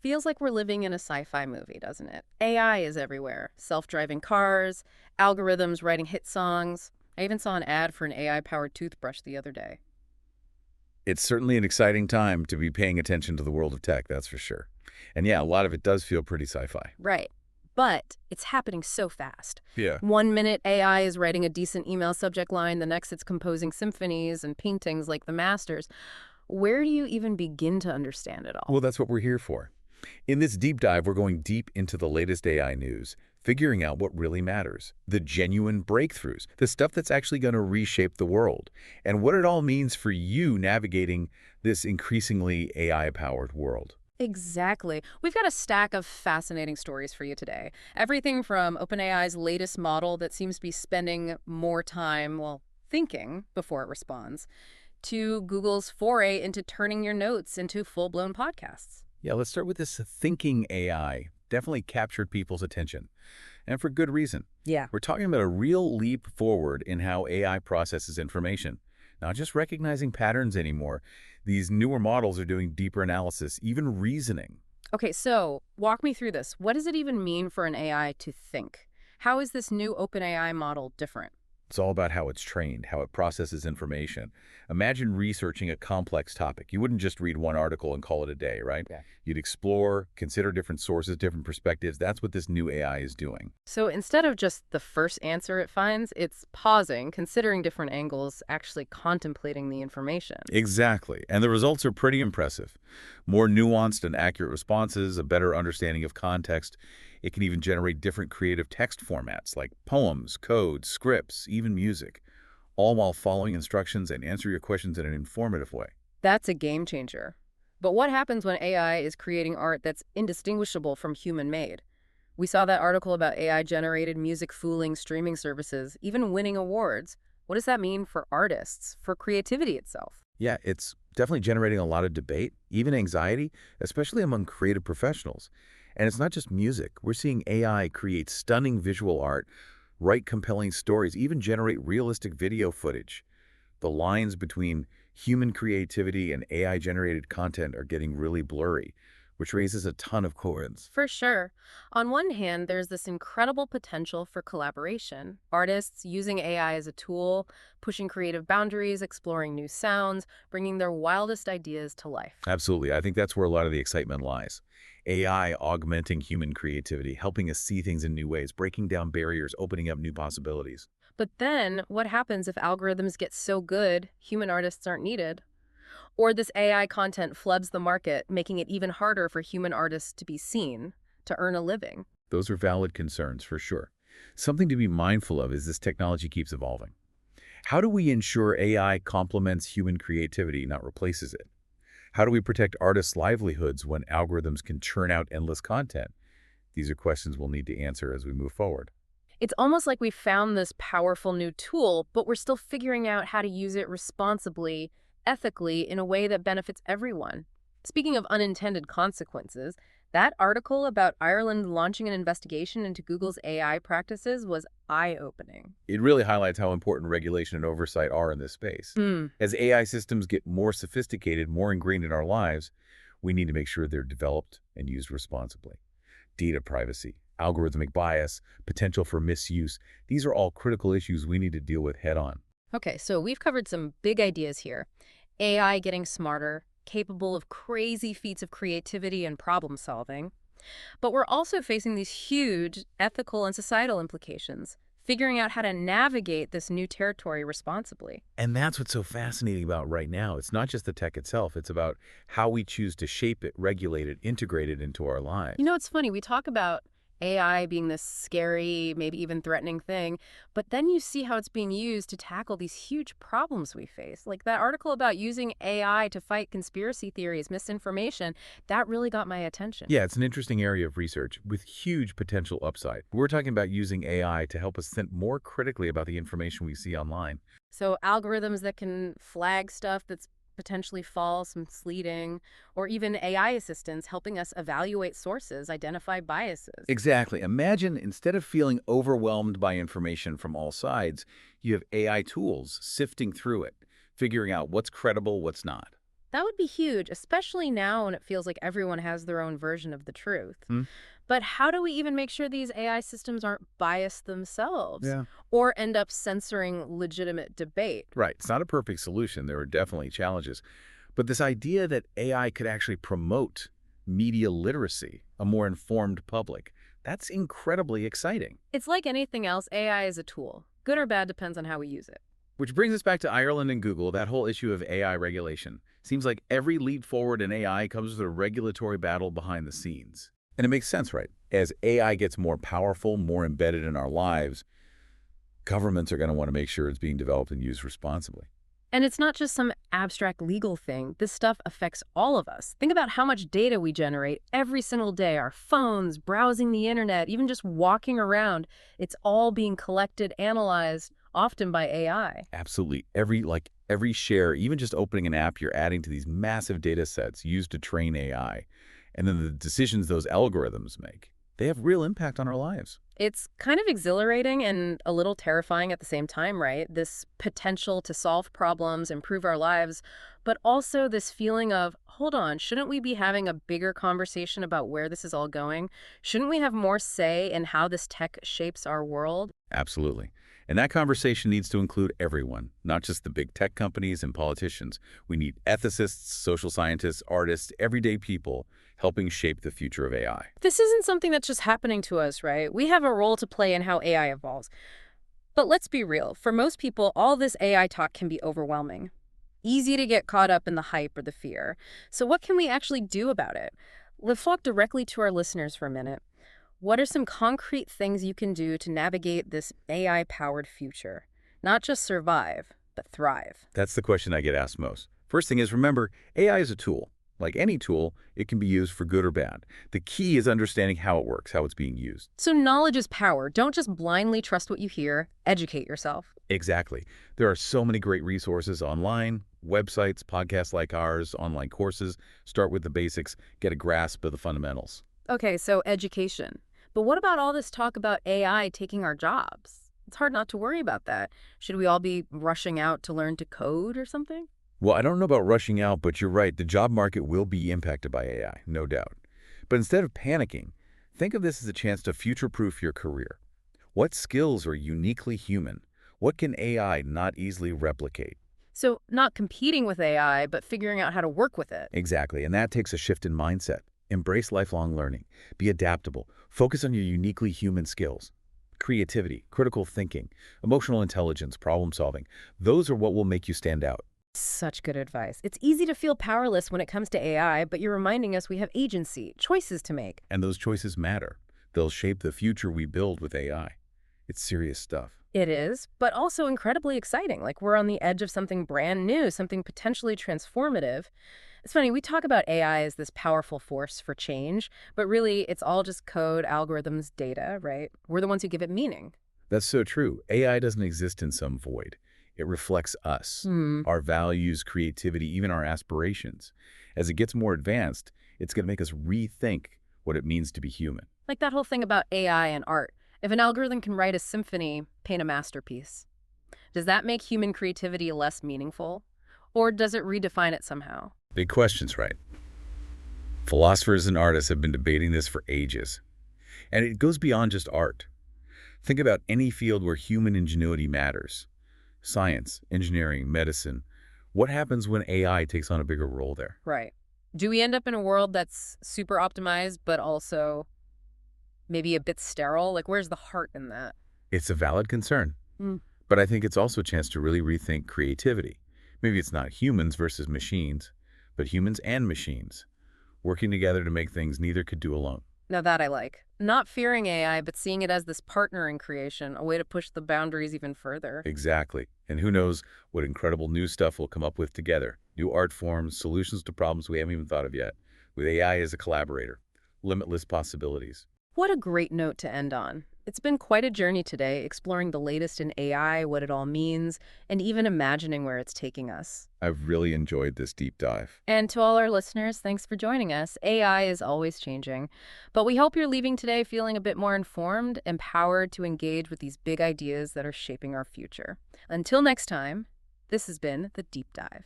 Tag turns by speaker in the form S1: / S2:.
S1: Feels like we're living in a sci-fi movie, doesn't it? AI is everywhere. Self-driving cars, algorithms writing hit songs. I even saw an ad for an AI-powered toothbrush the other day.
S2: It's certainly an exciting time to be paying attention to the world of tech, that's for sure. And yeah, a lot of it does feel pretty sci-fi.
S1: Right. But it's happening so fast.
S2: Yeah.
S1: One minute AI is writing a decent email subject line, the next it's composing symphonies and paintings like the masters. Where do you even begin to understand it all?
S2: Well, that's what we're here for. In this deep dive, we're going deep into the latest AI news, figuring out what really matters, the genuine breakthroughs, the stuff that's actually going to reshape the world, and what it all means for you navigating this increasingly AI-powered world.
S1: Exactly. We've got a stack of fascinating stories for you today. Everything from OpenAI's latest model that seems to be spending more time, well, thinking before it responds, to Google's foray into turning your notes into full-blown podcasts.
S2: Yeah, let's start with this thinking AI. Definitely captured people's attention, and for good reason.
S1: Yeah.
S2: We're talking about a real leap forward in how AI processes information. Not just recognizing patterns anymore. These newer models are doing deeper analysis, even reasoning.
S1: Okay, so walk me through this. What does it even mean for an AI to think? How is this new OpenAI model different?
S2: It's all about how it's trained, how it processes information. Imagine researching a complex topic. You wouldn't just read one article and call it a day, right?
S1: Yeah.
S2: You'd explore, consider different sources, different perspectives. That's what this new AI is doing.
S1: So instead of just the first answer it finds, it's pausing, considering different angles, actually contemplating the information.
S2: Exactly. And the results are pretty impressive. More nuanced and accurate responses, a better understanding of context. It can even generate different creative text formats like poems, codes, scripts, even music, all while following instructions and answer your questions in an informative way.
S1: That's a game changer. But what happens when AI is creating art that's indistinguishable from human-made? We saw that article about AI-generated music fooling streaming services, even winning awards. What does that mean for artists, for creativity itself?
S2: Yeah, it's definitely generating a lot of debate, even anxiety, especially among creative professionals. And it's not just music. We're seeing AI create stunning visual art, write compelling stories, even generate realistic video footage. The lines between human creativity and AI-generated content are getting really blurry, which raises a ton of questions.
S1: For sure. On one hand, there's this incredible potential for collaboration. Artists using AI as a tool, pushing creative boundaries, exploring new sounds, bringing their wildest ideas to life.
S2: Absolutely. I think that's where a lot of the excitement lies. AI augmenting human creativity, helping us see things in new ways, breaking down barriers, opening up new possibilities.
S1: But then, what happens if algorithms get so good, human artists aren't needed? Or this AI content floods the market, making it even harder for human artists to be seen, to earn a living.
S2: Those are valid concerns, for sure. Something to be mindful of as this technology keeps evolving. How do we ensure AI complements human creativity, not replaces it? How do we protect artists' livelihoods when algorithms can churn out endless content? These are questions we'll need to answer as we move forward.
S1: It's almost like we found this powerful new tool, but we're still figuring out how to use it responsibly, ethically, in a way that benefits everyone. Speaking of unintended consequences, that article about Ireland launching an investigation into Google's AI practices was eye-opening.
S2: It really highlights how important regulation and oversight are in this space. As AI systems get more sophisticated, more ingrained in our lives, we need to make sure they're developed and used responsibly. Data privacy, algorithmic bias, potential for misuse, these are all critical issues we need to deal with head-on.
S1: Okay, so we've covered some big ideas here. AI getting smarter, capable of crazy feats of creativity and problem solving. But we're also facing these huge ethical and societal implications, figuring out how to navigate this new territory responsibly.
S2: And that's what's so fascinating about right now. It's not just the tech itself, it's about how we choose to shape it, regulate it, integrate it into our lives.
S1: You know, it's funny, we talk about AI being this scary, maybe even threatening thing, but then you see how it's being used to tackle these huge problems we face. Like that article about using AI to fight conspiracy theories, misinformation, that really got my attention.
S2: Yeah, it's an interesting area of research with huge potential upside. We're talking about using AI to help us think more critically about the information we see online.
S1: So algorithms that can flag stuff that's potentially false, misleading, or even AI assistants helping us evaluate sources, identify biases.
S2: Exactly. Imagine instead of feeling overwhelmed by information from all sides, you have AI tools sifting through it, figuring out what's credible, what's not.
S1: That would be huge, especially now when it feels like everyone has their own version of the truth.
S2: Hmm?
S1: But how do we even make sure these AI systems aren't biased themselves
S2: Yeah.
S1: or end up censoring legitimate debate?
S2: Right. It's not a perfect solution. There are definitely challenges. But this idea that AI could actually promote media literacy, a more informed public, that's incredibly exciting.
S1: It's like anything else, AI is a tool. Good or bad depends on how we use it.
S2: Which brings us back to Ireland and Google, that whole issue of AI regulation. Seems like every leap forward in AI comes with a regulatory battle behind the scenes. And it makes sense, right? As AI gets more powerful, more embedded in our lives, governments are going to want to make sure it's being developed and used responsibly.
S1: And it's not just some abstract legal thing. This stuff affects all of us. Think about how much data we generate every single day. Our phones, browsing the internet, even just walking around. It's all being collected, analyzed, often by AI.
S2: Absolutely. Every share, even just opening an app, you're adding to these massive data sets used to train AI. And then the decisions those algorithms make, they have real impact on our lives.
S1: It's kind of exhilarating and a little terrifying at the same time, right? This potential to solve problems, improve our lives, but also this feeling of, hold on, shouldn't we be having a bigger conversation about where this is all going? Shouldn't we have more say in how this tech shapes our world?
S2: Absolutely. And that conversation needs to include everyone, not just the big tech companies and politicians. We need ethicists, social scientists, artists, everyday people helping shape the future of AI.
S1: This isn't something that's just happening to us, right? We have a role to play in how AI evolves. But let's be real. For most people, all this AI talk can be overwhelming. Easy to get caught up in the hype or the fear. So what can we actually do about it? Let's talk directly to our listeners for a minute. What are some concrete things you can do to navigate this AI-powered future? Not just survive, but thrive.
S2: That's the question I get asked most. First thing is, remember, AI is a tool. Like any tool, it can be used for good or bad. The key is understanding how it works, how it's being used.
S1: So knowledge is power. Don't just blindly trust what you hear. Educate yourself.
S2: Exactly. There are so many great resources online, websites, podcasts like ours, online courses. Start with the basics, get a grasp of the fundamentals.
S1: Okay, so education. But what about all this talk about AI taking our jobs? It's hard not to worry about that. Should we all be rushing out to learn to code or something?
S2: Well, I don't know about rushing out, but you're right. The job market will be impacted by AI, no doubt. But instead of panicking, think of this as a chance to future-proof your career. What skills are uniquely human? What can AI not easily replicate?
S1: So not competing with AI, but figuring out how to work with it.
S2: Exactly, and that takes a shift in mindset. Embrace lifelong learning. Be adaptable. Focus on your uniquely human skills. Creativity, critical thinking, emotional intelligence, problem solving. Those are what will make you stand out.
S1: Such good advice. It's easy to feel powerless when it comes to AI, but you're reminding us we have agency, choices to make.
S2: And those choices matter. They'll shape the future we build with AI. It's serious stuff.
S1: It is, but also incredibly exciting. Like we're on the edge of something brand new, something potentially transformative. It's funny, we talk about AI as this powerful force for change, but really it's all just code, algorithms, data, right? We're the ones who give it meaning.
S2: That's so true. AI doesn't exist in some void. It reflects us, our values, creativity, even our aspirations. As it gets more advanced, it's going to make us rethink what it means to be human.
S1: Like that whole thing about AI and art. If an algorithm can write a symphony, paint a masterpiece, does that make human creativity less meaningful? Or does it redefine it somehow?
S2: Big questions, right? Philosophers and artists have been debating this for ages. And it goes beyond just art. Think about any field where human ingenuity matters. Science, engineering, medicine. What happens when AI takes on a bigger role there?
S1: Right. Do we end up in a world that's super optimized, but also maybe a bit sterile? Like, where's the heart in that?
S2: It's a valid concern. But I think it's also a chance to really rethink creativity. Maybe it's not humans versus machines, but humans and machines, working together to make things neither could do alone.
S1: Now that I like. Not fearing AI, but seeing it as this partner in creation, a way to push the boundaries even further.
S2: Exactly. And who knows what incredible new stuff we'll come up with together. New art forms, solutions to problems we haven't even thought of yet. With AI as a collaborator. Limitless possibilities.
S1: What a great note to end on. It's been quite a journey today, exploring the latest in AI, what it all means, and even imagining where it's taking us.
S2: I've really enjoyed this deep dive.
S1: And to all our listeners, thanks for joining us. AI is always changing, but we hope you're leaving today feeling a bit more informed, empowered to engage with these big ideas that are shaping our future. Until next time, this has been The Deep Dive.